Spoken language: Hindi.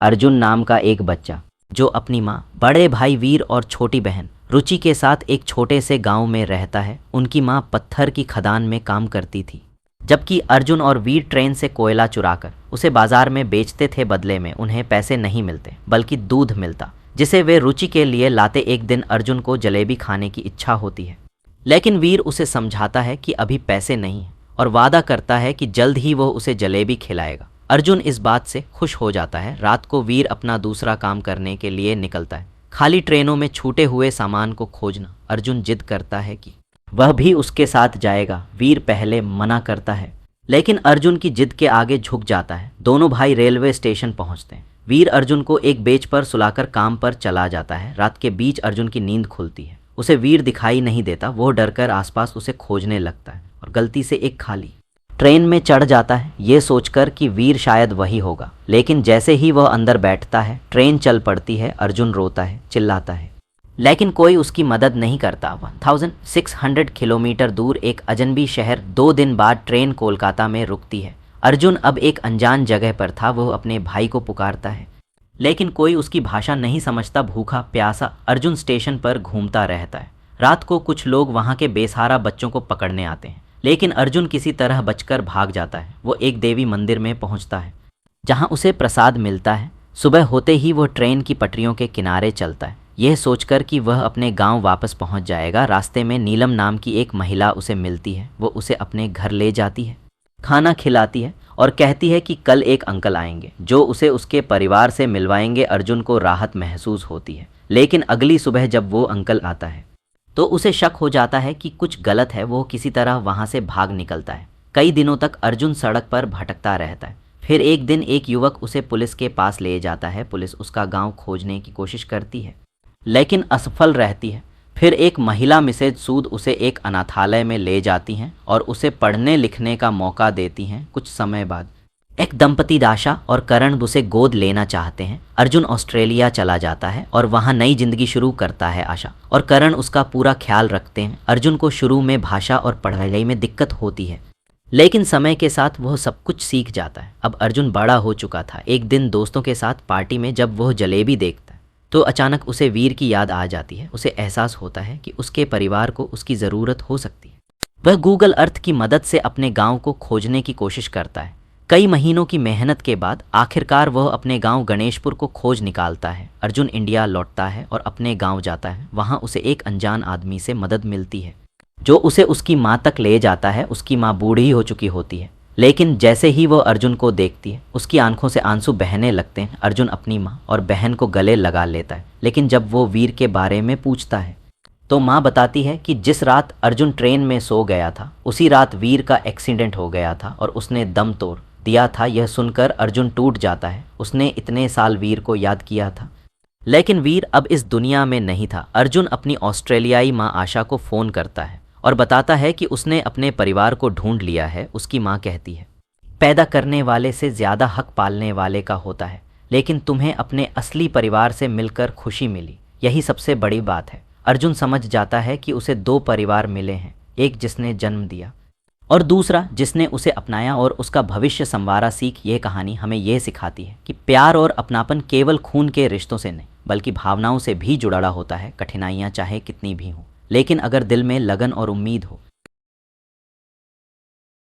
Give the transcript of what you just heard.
अर्जुन नाम का एक बच्चा जो अपनी माँ, बड़े भाई वीर और छोटी बहन रुचि के साथ एक छोटे से गांव में रहता है। उनकी माँ पत्थर की खदान में काम करती थी, जबकि अर्जुन और वीर ट्रेन से कोयला चुराकर उसे बाजार में बेचते थे। बदले में उन्हें पैसे नहीं मिलते बल्कि दूध मिलता, जिसे वे रुचि के लिए लाते। एक दिन अर्जुन को जलेबी खाने की इच्छा होती है, लेकिन वीर उसे समझाता है कि अभी पैसे नहीं है और वादा करता है कि जल्द ही वो उसे जलेबी खिलाएगा। अर्जुन इस बात से खुश हो जाता है। रात को वीर अपना दूसरा काम करने के लिए निकलता है, खाली ट्रेनों में छूटे हुए सामान को खोजना। अर्जुन जिद करता है कि वह भी उसके साथ जाएगा। वीर पहले मना करता है, लेकिन अर्जुन की जिद के आगे झुक जाता है। दोनों भाई रेलवे स्टेशन पहुंचते हैं। वीर अर्जुन को एक बेंच पर सुलाकर काम पर चला जाता है। रात के बीच अर्जुन की नींद खुलती है। उसे वीर दिखाई नहीं देता। वो डरकर आसपास उसे खोजने लगता है और गलती से एक खाली ट्रेन में चढ़ जाता है, ये सोचकर कि वीर शायद वही होगा। लेकिन जैसे ही वह अंदर बैठता है, ट्रेन चल पड़ती है। अर्जुन रोता है, चिल्लाता है, लेकिन कोई उसकी मदद नहीं करता। 1600 किलोमीटर दूर एक अजनबी शहर 2 दिन बाद ट्रेन कोलकाता में रुकती है। अर्जुन अब एक अनजान जगह पर था। वो अपने भाई को पुकारता है, लेकिन कोई उसकी भाषा नहीं समझता। भूखा प्यासा अर्जुन स्टेशन पर घूमता रहता है। रात को कुछ लोग वहाँ के बेसहारा बच्चों को पकड़ने आते हैं, लेकिन अर्जुन किसी तरह बचकर भाग जाता है। वो एक देवी मंदिर में पहुँचता है, जहाँ उसे प्रसाद मिलता है। सुबह होते ही वो ट्रेन की पटरियों के किनारे चलता है, यह सोचकर कि वह अपने गांव वापस पहुंच जाएगा। रास्ते में नीलम नाम की एक महिला उसे मिलती है। वो उसे अपने घर ले जाती है, खाना खिलाती है और कहती है कि कल एक अंकल आएंगे जो उसे उसके परिवार से मिलवाएंगे। अर्जुन को राहत महसूस होती है, लेकिन अगली सुबह जब वो अंकल आता है तो उसे शक हो जाता है कि कुछ गलत है। वो किसी तरह वहाँ से भाग निकलता है। कई दिनों तक अर्जुन सड़क पर भटकता रहता है। फिर एक दिन एक युवक उसे पुलिस के पास ले जाता है। पुलिस उसका गाँव खोजने की कोशिश करती है, लेकिन असफल रहती है। फिर एक महिला मिसेज सूद उसे एक अनाथालय में ले जाती हैं और उसे पढ़ने लिखने का मौका देती हैं। कुछ समय बाद एक दंपति दाशा और करण उसे गोद लेना चाहते हैं। अर्जुन ऑस्ट्रेलिया चला जाता है और वहाँ नई जिंदगी शुरू करता है। आशा और करण उसका पूरा ख्याल रखते हैं। अर्जुन को शुरू में भाषा और पढ़ाई में दिक्कत होती है, लेकिन समय के साथ वह सब कुछ सीख जाता है। अब अर्जुन बड़ा हो चुका था। एक दिन दोस्तों के साथ पार्टी में जब वह जलेबी देखता है तो अचानक उसे वीर की याद आ जाती है। उसे एहसास होता है कि उसके परिवार को उसकी ज़रूरत हो सकती है। वह गूगल अर्थ की मदद से अपने गांव को खोजने की कोशिश करता है। कई महीनों की मेहनत के बाद आखिरकार वह अपने गांव गणेशपुर को खोज निकालता है। अर्जुन इंडिया लौटता है और अपने गांव जाता है। वहां उसे एक अनजान आदमी से मदद मिलती है जो उसे उसकी माँ तक ले जाता है। उसकी माँ बूढ़ी हो चुकी होती है, लेकिन जैसे ही वो अर्जुन को देखती है उसकी आंखों से आंसू बहने लगते हैं। अर्जुन अपनी माँ और बहन को गले लगा लेता है, लेकिन जब वो वीर के बारे में पूछता है तो माँ बताती है कि जिस रात अर्जुन ट्रेन में सो गया था उसी रात वीर का एक्सीडेंट हो गया था और उसने दम तोड़ दिया था। यह सुनकर अर्जुन टूट जाता है। उसने इतने साल वीर को याद किया था, लेकिन वीर अब इस दुनिया में नहीं था। अर्जुन अपनी ऑस्ट्रेलियाई माँ आशा को फ़ोन करता है और बताता है कि उसने अपने परिवार को ढूंढ लिया है। उसकी माँ कहती है, पैदा करने वाले से ज़्यादा हक पालने वाले का होता है, लेकिन तुम्हें अपने असली परिवार से मिलकर खुशी मिली, यही सबसे बड़ी बात है। अर्जुन समझ जाता है कि उसे 2 परिवार मिले हैं, एक जिसने जन्म दिया और दूसरा जिसने उसे अपनाया और उसका भविष्य संवारा। सीख ये कहानी हमें यह सिखाती है कि प्यार और अपनापन केवल खून के रिश्तों से नहीं बल्कि भावनाओं से भी जुड़ा होता है। कठिनाइयाँ चाहे कितनी भी हों, लेकिन अगर दिल में लगन और उम्मीद हो